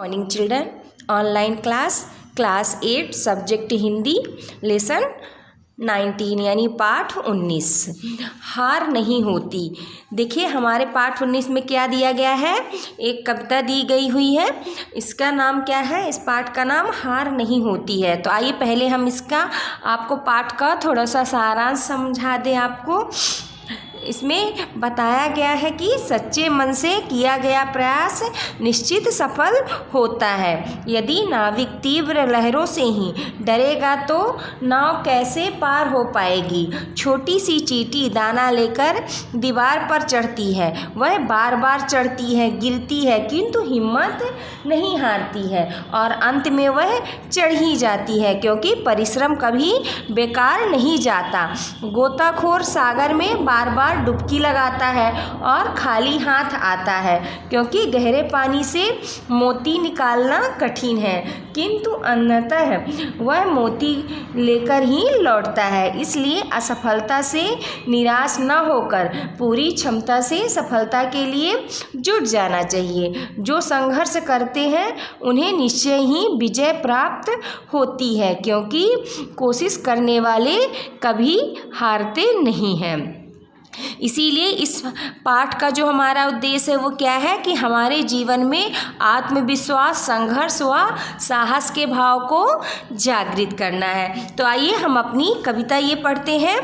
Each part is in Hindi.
Morning children, online class 8 subject Hindi lesson 19 यानी पाठ 19 हार नहीं होती। देखिए हमारे पाठ 19 में क्या दिया गया है, एक कविता दी गई हुई है। इसका नाम क्या है, इस पाठ का नाम हार नहीं होती है। तो आइए पहले हम इसका आपको पाठ का थोड़ा सा सारांश समझा दें आपको। इसमें बताया गया है कि सच्चे मन से किया गया प्रयास निश्चित सफल होता है। यदि नाविक तीव्र लहरों से ही डरेगा तो नाव कैसे पार हो पाएगी। छोटी सी चींटी दाना लेकर दीवार पर चढ़ती है, वह बार बार चढ़ती है, गिरती है, किंतु हिम्मत नहीं हारती है और अंत में वह चढ़ ही जाती है, क्योंकि परिश्रम कभी बेकार नहीं जाता। गोताखोर सागर में बार बार डुबकी लगाता है और खाली हाथ आता है, क्योंकि गहरे पानी से मोती निकालना कठिन है, किंतु अंततः वह मोती लेकर ही लौटता है। इसलिए असफलता से निराश न होकर पूरी क्षमता से सफलता के लिए जुट जाना चाहिए। जो संघर्ष करते हैं उन्हें निश्चय ही विजय प्राप्त होती है, क्योंकि कोशिश करने वाले कभी हारते नहीं हैं। इसीलिए इस पाठ का जो हमारा उद्देश्य है वो क्या है कि हमारे जीवन में आत्मविश्वास, संघर्ष व साहस के भाव को जागृत करना है। तो आइए हम अपनी कविता ये पढ़ते हैं।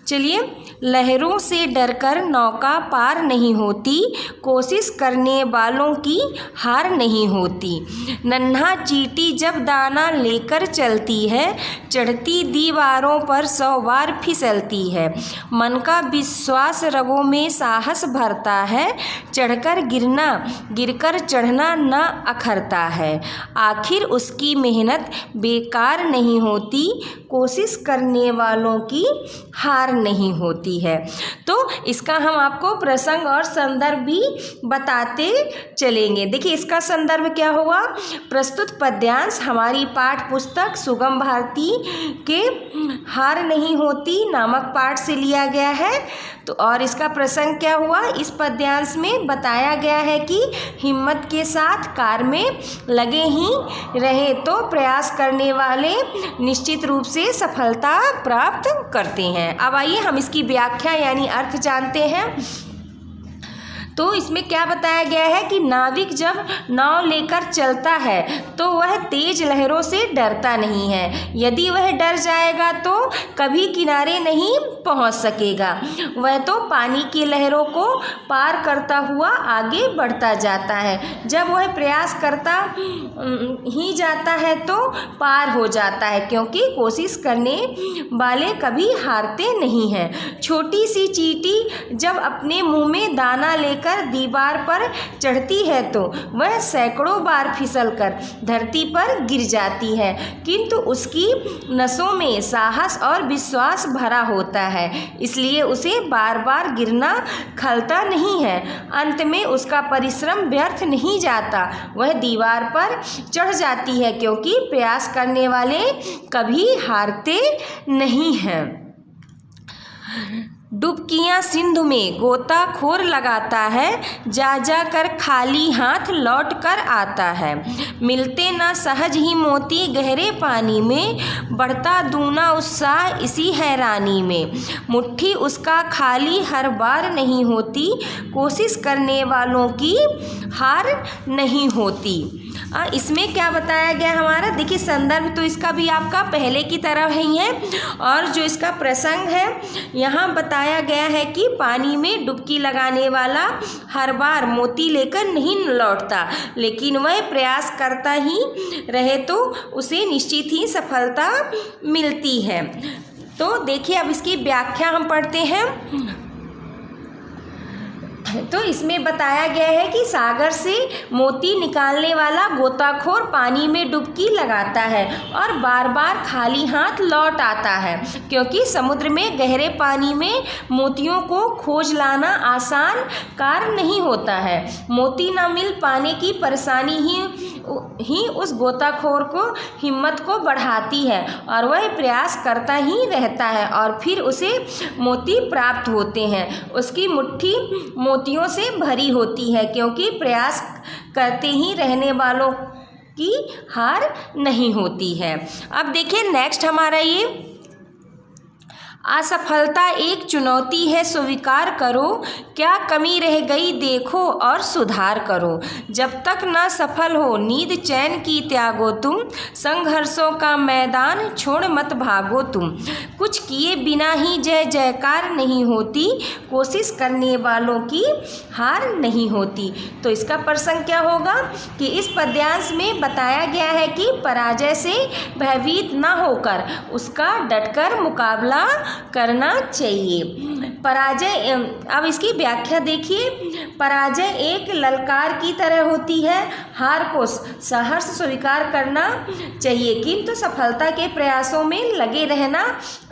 चलिए। लहरों से डरकर नौका पार नहीं होती, कोशिश करने वालों की हार नहीं होती। नन्हा चींटी जब दाना लेकर चलती है, चढ़ती दीवारों पर 100 बार फिसलती है। मन का विश्वास रगों में साहस भरता है, चढ़कर गिरना गिरकर चढ़ना न अखरता है। आखिर उसकी मेहनत बेकार नहीं होती, कोशिश करने वालों की हार नहीं होती है। तो इसका हम आपको प्रसंग और संदर्भ भी बताते चलेंगे। देखिए इसका संदर्भ क्या हुआ, प्रस्तुत पद्यांश हमारी पाठ पुस्तक सुगम भारती के हार नहीं होती नामक पाठ से लिया गया है। तो और इसका प्रसंग क्या हुआ, इस पद्यांश में बताया गया है कि हिम्मत के साथ कार्य में लगे ही रहे तो प्रयास करने वाले निश्चित रूप से सफलता प्राप्त करते हैं। अब आइए हम इसकी व्याख्या यानी अर्थ जानते हैं। तो इसमें क्या बताया गया है कि नाविक जब नाव लेकर चलता है तो वह तेज लहरों से डरता नहीं है। यदि वह डर जाएगा तो कभी किनारे नहीं पहुंच सकेगा। वह तो पानी की लहरों को पार करता हुआ आगे बढ़ता जाता है। जब वह प्रयास करता ही जाता है तो पार हो जाता है, क्योंकि कोशिश करने वाले कभी हारते नहीं हैं। छोटी सी चींटी जब अपने मुंह में दाना लेकर दीवार पर चढ़ती है तो वह सैकड़ों बार फिसलकर धरती पर गिर जाती है, किंतु उसकी नसों में साहस और विश्वास भरा होता है, इसलिए उसे बार बार गिरना खलता नहीं है। अंत में उसका परिश्रम व्यर्थ नहीं जाता, वह दीवार पर चढ़ जाती है, क्योंकि प्रयास करने वाले कभी हारते नहीं हैं। डुबकियाँ सिंधु में गोताखोर लगाता है, जा जा कर खाली हाथ लौट कर आता है। मिलते ना सहज ही मोती गहरे पानी में, बढ़ता दूना उत्साह इसी हैरानी में। मुट्ठी उसका खाली हर बार नहीं होती, कोशिश करने वालों की हार नहीं होती। इसमें क्या बताया गया हमारा, देखिए संदर्भ तो इसका भी आपका पहले की तरह ही है, और जो इसका प्रसंग है यहाँ बताया गया है कि पानी में डुबकी लगाने वाला हर बार मोती लेकर नहीं लौटता, लेकिन वह प्रयास करता ही रहे तो उसे निश्चित ही सफलता मिलती है। तो देखिए अब इसकी व्याख्या हम पढ़ते हैं। तो इसमें बताया गया है कि सागर से मोती निकालने वाला गोताखोर पानी में डुबकी लगाता है और बार बार खाली हाथ लौट आता है, क्योंकि समुद्र में गहरे पानी में मोतियों को खोज लाना आसान कार्य नहीं होता है। मोती न मिल पाने की परेशानी ही उस गोताखोर को हिम्मत को बढ़ाती है और वह प्रयास करता ही रहता है और फिर उसे मोती प्राप्त होते हैं। उसकी मुट्ठी मोती चुनौतियों से भरी होती है, क्योंकि प्रयास करते ही रहने वालों की हार नहीं होती है। अब देखिए नेक्स्ट हमारा ये, असफलता एक चुनौती है स्वीकार करो, क्या कमी रह गई देखो और सुधार करो। जब तक न सफल हो नींद चैन की त्यागो तुम, संघर्षों का मैदान छोड़ मत भागो तुम। कुछ किए बिना ही जय जयकार नहीं होती, कोशिश करने वालों की हार नहीं होती। तो इसका प्रसंग क्या होगा कि इस पद्यांश में बताया गया है कि पराजय से भयभीत न होकर उसका डटकर मुकाबला करना चाहिए। पराजय, अब इसकी व्याख्या देखिए, पराजय एक ललकार की तरह होती है, हार को सहर्ष स्वीकार करना चाहिए, किंतु सफलता के प्रयासों में लगे रहना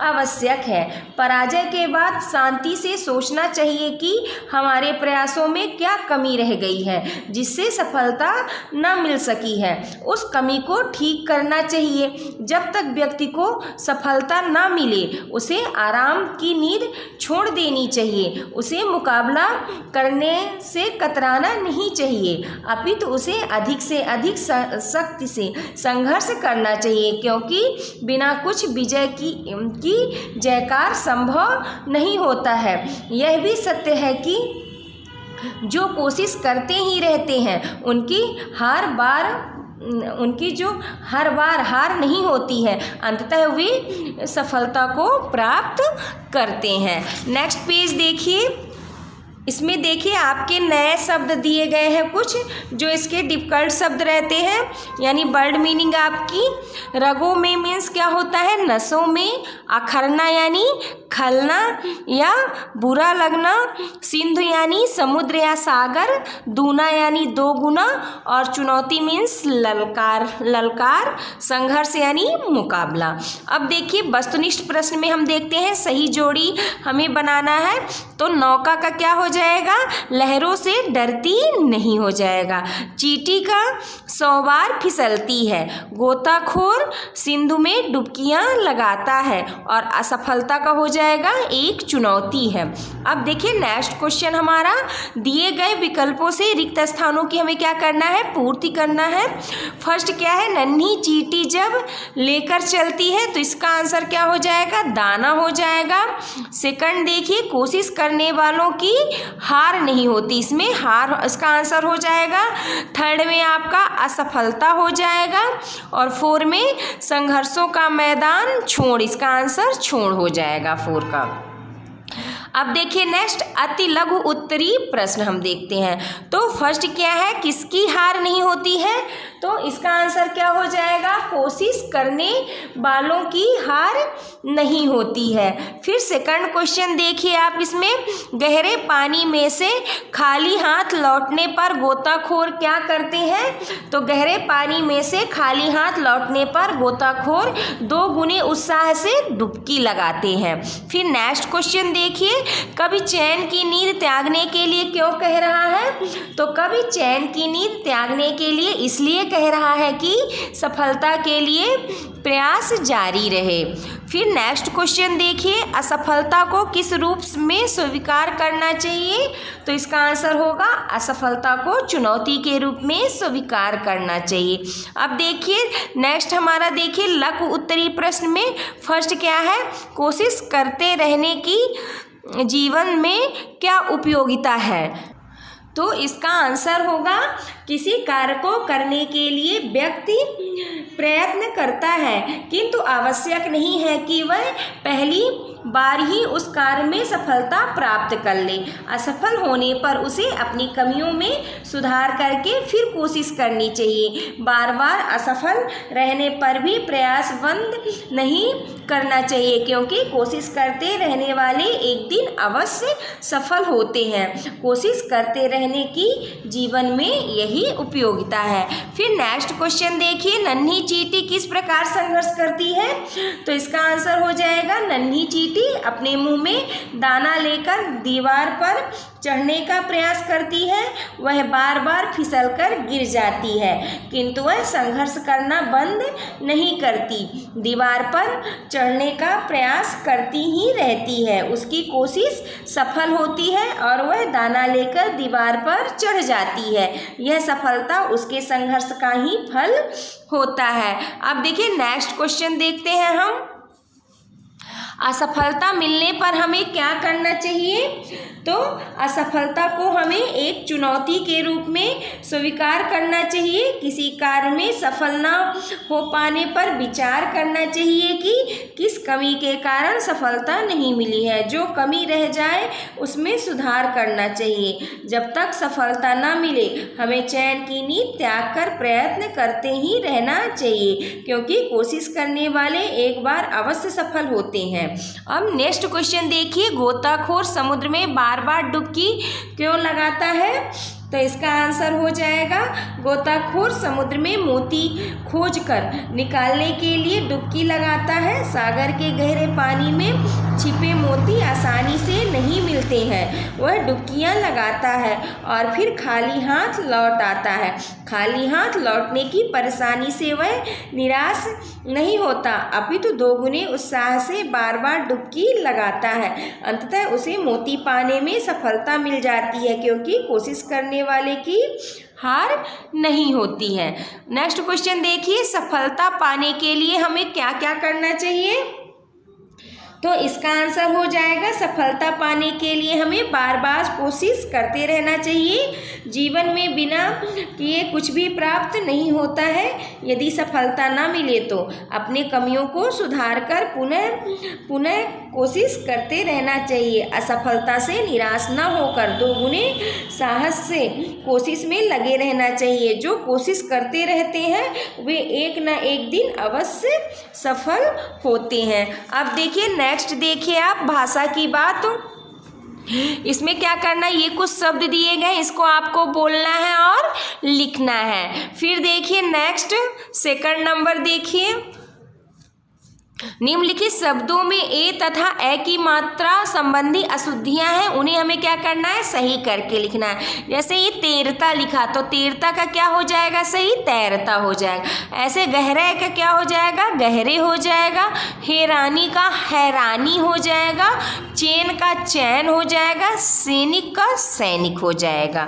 आवश्यक है। पराजय के बाद शांति से सोचना चाहिए कि हमारे प्रयासों में क्या कमी रह गई है जिससे सफलता न मिल सकी है, उस कमी को ठीक करना चाहिए। जब तक व्यक्ति को सफलता न मिले उसे आराम की नींद छोड़ देनी चाहिए, उसे मुकाबला करने से कतराना नहीं चाहिए, अपितु उसे अधिक से अधिक शक्ति से संघर्ष करना चाहिए, क्योंकि बिना कुछ विजय की जयकार संभव नहीं होता है। यह भी सत्य है कि जो कोशिश करते ही रहते हैं उनकी हर बार हार नहीं होती है, अंततः वे सफलता को प्राप्त करते हैं। नेक्स्ट पेज देखिए, इसमें देखिए आपके नए शब्द दिए गए हैं कुछ, जो इसके डिफिकल्ट शब्द रहते हैं, यानी वर्ड मीनिंग आपकी। रगों में मीन्स क्या होता है, नसों में। अखरना यानी खलना या बुरा लगना। सिंधु यानी समुद्र या सागर। दूना यानी दो गुना। और चुनौती मीन्स ललकार। संघर्ष यानी मुकाबला। अब देखिए वस्तुनिष्ठ प्रश्न में हम देखते हैं सही जोड़ी हमें बनाना है, तो नौका का क्या हो जाएगा, लहरों से डरती नहीं हो जाएगा। चींटी का 100 बार फिसलती है। गोताखोर सिंधु में डुबकियां लगाता है। और असफलता का हो जाएगा एक चुनौती है। अब देखिए नेक्स्ट क्वेश्चन हमारा, दिए गए विकल्पों से रिक्त स्थानों की हमें क्या करना है, पूर्ति करना है। फर्स्ट क्या है, नन्ही चींटी जब लेकर चलती है, तो इसका आंसर क्या हो जाएगा, दाना हो जाएगा। सेकंड देखिए, कोशिश करने वालों की हार नहीं होती, इसमें हार इसका आंसर हो जाएगा। थर्ड में आपका असफलता हो जाएगा। और 4 में संघर्षों का मैदान छोड़, इसका आंसर छोड़ हो जाएगा 4 का। अब देखिए नेक्स्ट अति लघु उत्तरी प्रश्न हम देखते हैं। तो फर्स्ट क्या है, किसकी हार नहीं होती है, तो इसका आंसर क्या हो जाएगा, कोशिश करने वालों की हार नहीं होती है। फिर सेकंड क्वेश्चन देखिए आप, इसमें गहरे पानी में से खाली हाथ लौटने पर गोताखोर क्या करते हैं, तो गहरे पानी में से खाली हाथ लौटने पर गोताखोर 2 गुने उत्साह से डुबकी लगाते हैं। फिर नेक्स्ट क्वेश्चन देखिए, कभी चैन की नींद त्यागने के लिए क्यों कह रहा है, तो कभी चैन की नींद त्यागने के लिए इसलिए कह रहा है कि सफलता के लिए प्रयास जारी रहे। फिर नेक्स्ट क्वेश्चन देखिए, असफलता को किस रूप में स्वीकार करना चाहिए, तो इसका आंसर होगा असफलता को चुनौती के रूप में स्वीकार करना चाहिए। अब देखिए नेक्स्ट हमारा देखिए लघु उत्तरी प्रश्न में फर्स्ट क्या है, कोशिश करते रहने की जीवन में क्या उपयोगिता है, तो इसका आंसर होगा किसी कार्य को करने के लिए व्यक्ति प्रयत्न करता है, किंतु आवश्यक नहीं है कि वह पहली बार ही उस कार्य में सफलता प्राप्त कर ले। असफल होने पर उसे अपनी कमियों में सुधार करके फिर कोशिश करनी चाहिए। बार बार असफल रहने पर भी प्रयास बंद नहीं करना चाहिए, क्योंकि कोशिश करते रहने वाले एक दिन अवश्य सफल होते हैं। कोशिश करते रहने की जीवन में यही उपयोगिता है। फिर नेक्स्ट क्वेश्चन देखिए, नन्ही चींटी किस प्रकार संघर्ष करती है, तो इसका आंसर हो जाएगा नन्ही चींटी चींटी अपने मुंह में दाना लेकर दीवार पर चढ़ने का प्रयास करती है। वह बार बार फिसलकर गिर जाती है, किंतु वह संघर्ष करना बंद नहीं करती, दीवार पर चढ़ने का प्रयास करती ही रहती है। उसकी कोशिश सफल होती है और वह दाना लेकर दीवार पर चढ़ जाती है। यह सफलता उसके संघर्ष का ही फल होता है। अब देखिए नेक्स्ट क्वेश्चन देखते हैं हम। असफलता मिलने पर हमें क्या करना चाहिए? तो असफलता को हमें एक चुनौती के रूप में स्वीकार करना चाहिए। किसी कार्य में सफल न हो पाने पर विचार करना चाहिए कि किस कमी के कारण सफलता नहीं मिली है। जो कमी रह जाए उसमें सुधार करना चाहिए। जब तक सफलता न मिले हमें चैन की नींद त्याग कर प्रयत्न करते ही रहना चाहिए, क्योंकि कोशिश करने वाले एक बार अवश्य सफल होते हैं। अब नेक्स्ट क्वेश्चन देखिए, गोताखोर समुद्र में बार बार डुबकी क्यों लगाता है? तो इसका आंसर हो जाएगा, गोताखोर समुद्र में मोती खोजकर निकालने के लिए डुबकी लगाता है। सागर के गहरे पानी में छिपे मोती आसानी से नहीं मिलते हैं। वह डुबकियां लगाता है और फिर खाली हाथ लौट आता है। खाली हाथ लौटने की परेशानी से वह निराश नहीं होता, अपितु दोगुने उत्साह से बार बार डुबकी लगाता है। अंततः उसे मोती पाने में सफलता मिल जाती है, क्योंकि कोशिश करने वाले की हार नहीं होती है। नेक्स्ट क्वेश्चन देखिए, सफलता पाने के लिए हमें क्या क्या करना चाहिए? तो इसका आंसर हो जाएगा, सफलता पाने के लिए हमें बार बार कोशिश करते रहना चाहिए। जीवन में बिना किए कुछ भी प्राप्त नहीं होता है। यदि सफलता न मिले तो अपने कमियों को सुधार कर पुनः कोशिश करते रहना चाहिए। असफलता से निराश न होकर दोगुने साहस से कोशिश में लगे रहना चाहिए। जो कोशिश करते रहते हैं वे एक न एक दिन अवश्य सफल होते हैं। अब देखिए नेक्स्ट देखिए आप, भाषा की बात। इसमें क्या करना है, ये कुछ शब्द दिए गए, इसको आपको बोलना है और लिखना है। फिर देखिए नेक्स्ट सेकंड नंबर देखिए, निम्नलिखित शब्दों में ए तथा ए की मात्रा संबंधी अशुद्धियां हैं, उन्हें हमें क्या करना है, सही करके लिखना है। जैसे ये तैरता लिखा तो तैरता का क्या हो जाएगा, सही तैरता हो जाएगा। ऐसे गहरे का क्या हो जाएगा, गहरे हो जाएगा। हैरानी का हैरानी हो जाएगा। चैन का चैन हो जाएगा। सैनिक का सैनिक हो जाएगा।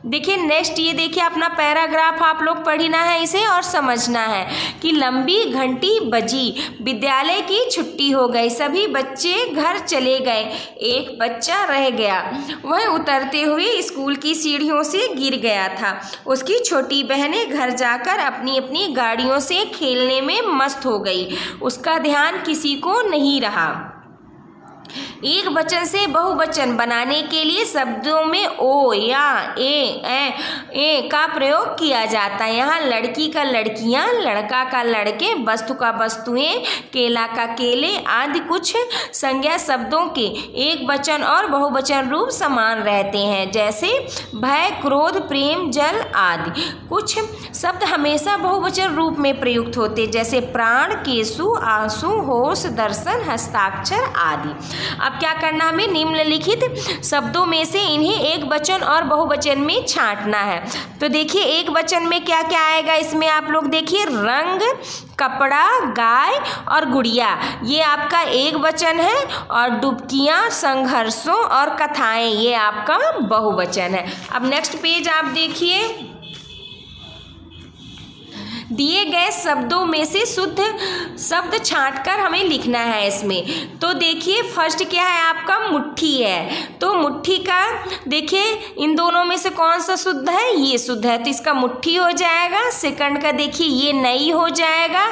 देखिए नेक्स्ट ये देखिए, अपना पैराग्राफ आप लोग पढ़ना है इसे और समझना है कि लंबी घंटी बजी, विद्यालय की छुट्टी हो गई, सभी बच्चे घर चले गए, एक बच्चा रह गया। वह उतरते हुए स्कूल की सीढ़ियों से गिर गया था। उसकी छोटी बहनें घर जाकर अपनी अपनी गाड़ियों से खेलने में मस्त हो गई। उसका ध्यान किसी को नहीं रहा। एक वचन से बहुवचन बनाने के लिए शब्दों में ओ या ए का प्रयोग किया जाता है। यहाँ लड़की का लड़कियाँ, लड़का का लड़के, वस्तु का वस्तुएं, केला का केले आदि कुछ संज्ञा शब्दों के एक वचन और बहुवचन रूप समान रहते हैं, जैसे भय, क्रोध, प्रेम, जल आदि। कुछ शब्द हमेशा बहुवचन रूप में प्रयुक्त होते, जैसे प्राण, केशु, आंसू, होश, दर्शन, हस्ताक्षर आदि। अब क्या करना, हमें निम्नलिखित शब्दों में से इन्हें एक वचन और बहुवचन में छांटना है। तो देखिए एक वचन में क्या क्या आएगा, इसमें आप लोग देखिए रंग, कपड़ा, गाय और गुड़िया, ये आपका एक वचन है। और डुबकियां, संघर्षों और कथाएं, ये आपका बहुवचन है। अब नेक्स्ट पेज आप देखिए, दिए गए शब्दों में से शुद्ध शब्द छांटकर हमें लिखना है इसमें। तो देखिए फर्स्ट क्या है आपका, मुट्ठी है। तो मुट्ठी का देखिए इन दोनों में से कौन सा शुद्ध है, ये शुद्ध है, तो इसका मुट्ठी हो जाएगा। सेकंड का देखिए ये नई हो जाएगा।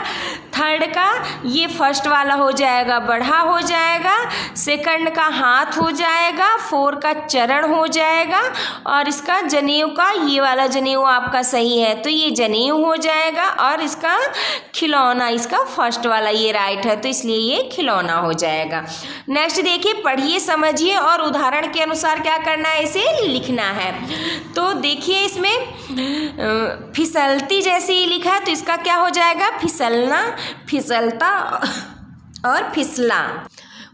थर्ड का ये फर्स्ट वाला हो जाएगा, बढ़ा हो जाएगा। सेकंड का हाथ हो जाएगा। फोर का चरण हो जाएगा। और इसका जनेऊ का ये वाला जनेऊ आपका सही है, तो ये जनेऊ हो जाएगा। और इसका खिलौना, इसका फर्स्ट वाला ये राइट है, तो इसलिए ये खिलौना हो जाएगा। नेक्स्ट देखिए, पढ़िए, समझिए और उदाहरण के अनुसार क्या करना है, इसे लिखना है। तो देखिए इसमें फिसलती जैसे ही लिखा है, तो इसका क्या हो जाएगा, फिसलना, फिसलता और फिसला।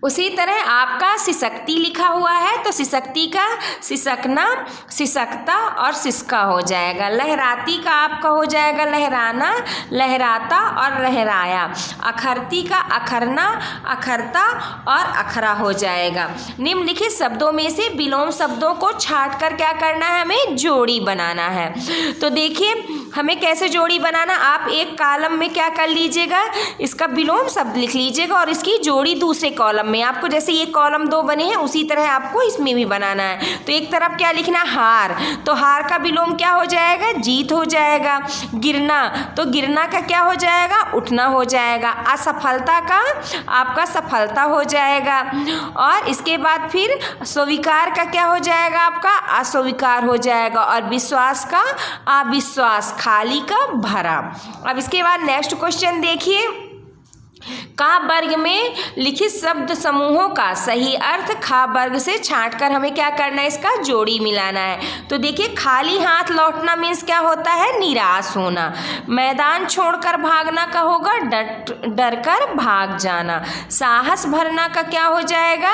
उसी तरह आपका सिसकती लिखा हुआ है तो सिसकती का सिसकना, सिसकता और सिसका हो जाएगा। लहराती का आपका हो जाएगा लहराना, लहराता और लहराया। अखरती का अखरना, अखरता और अखरा हो जाएगा। निम्नलिखित शब्दों में से विलोम शब्दों को छांट कर क्या करना है, हमें जोड़ी बनाना है। तो देखिए हमें कैसे जोड़ी बनाना, आप एक कॉलम में क्या कर लीजिएगा, इसका विलोम शब्द लिख लीजिएगा और इसकी जोड़ी दूसरे कॉलम में। आपको जैसे ये कॉलम 2 बने हैं उसी तरह आपको इसमें भी बनाना है। तो एक तरफ क्या लिखना, हार, तो हार का विलोम क्या हो जाएगा, जीत हो जाएगा। गिरना, तो गिरना का क्या हो जाएगा, उठना हो जाएगा। असफलता का आपका सफलता हो जाएगा। और इसके बाद फिर स्वीकार का क्या हो जाएगा, आपका अस्वीकार हो जाएगा। और विश्वास का अविश्वास, खाली का भरा। अब इसके बाद नेक्स्ट क्वेश्चन देखिए, का वर्ग में लिखित शब्द समूहों का सही अर्थ खा वर्ग से छांट कर हमें क्या करना है, इसका जोड़ी मिलाना है। तो देखिए खाली हाथ लौटना मीन्स क्या होता है, निराश होना। मैदान छोड़कर भागना का होगा डर कर भाग जाना। साहस भरना का क्या हो जाएगा,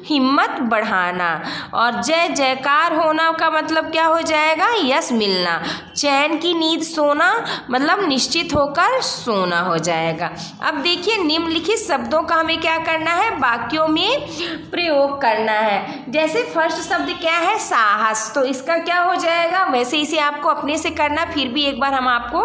हिम्मत बढ़ाना। और जय जयकार होना का मतलब क्या हो जाएगा, यश मिलना। चैन की नींद सोना मतलब निश्चित होकर सोना हो जाएगा। अब देखिए निम्नलिखित शब्दों का हमें क्या करना है, वाक्यों में प्रयोग करना है। जैसे फर्स्ट शब्द क्या है, साहस, तो इसका क्या हो जाएगा, वैसे इसे आपको अपने से करना, फिर भी एक बार हम आपको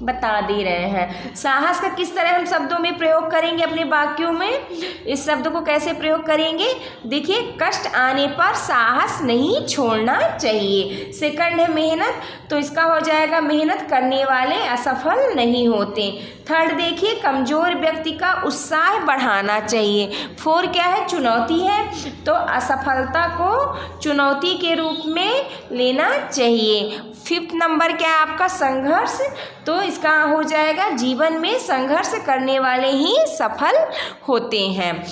बता दे रहे हैं। साहस का किस तरह हम शब्दों में प्रयोग करेंगे अपने वाक्यों में, इस शब्द को कैसे प्रयोग करेंगे, देखिए कष्ट आने पर साहस नहीं छोड़ना चाहिए। सेकंड है मेहनत, तो इसका हो जाएगा मेहनत करने वाले असफल नहीं होते। थर्ड देखिए कमजोर व्यक्ति का उत्साह बढ़ाना चाहिए। 4 क्या है, चुनौती है, तो असफलता को चुनौती के रूप में लेना चाहिए। 5th नंबर क्या है आपका, संघर्ष, तो इसका हो जाएगा जीवन में संघर्ष करने वाले ही सफल होते हैं।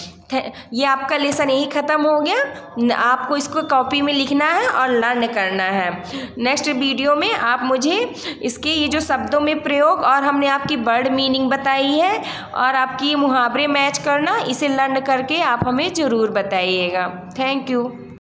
ये आपका लेसन यही ख़त्म हो गया। आपको इसको कॉपी में लिखना है और लर्न करना है। नेक्स्ट वीडियो में आप मुझे इसके ये जो शब्दों में प्रयोग और हमने आपकी वर्ड मीनिंग बताई है और आपकी मुहावरे मैच करना, इसे लर्न करके आप हमें ज़रूर बताइएगा। Thank you.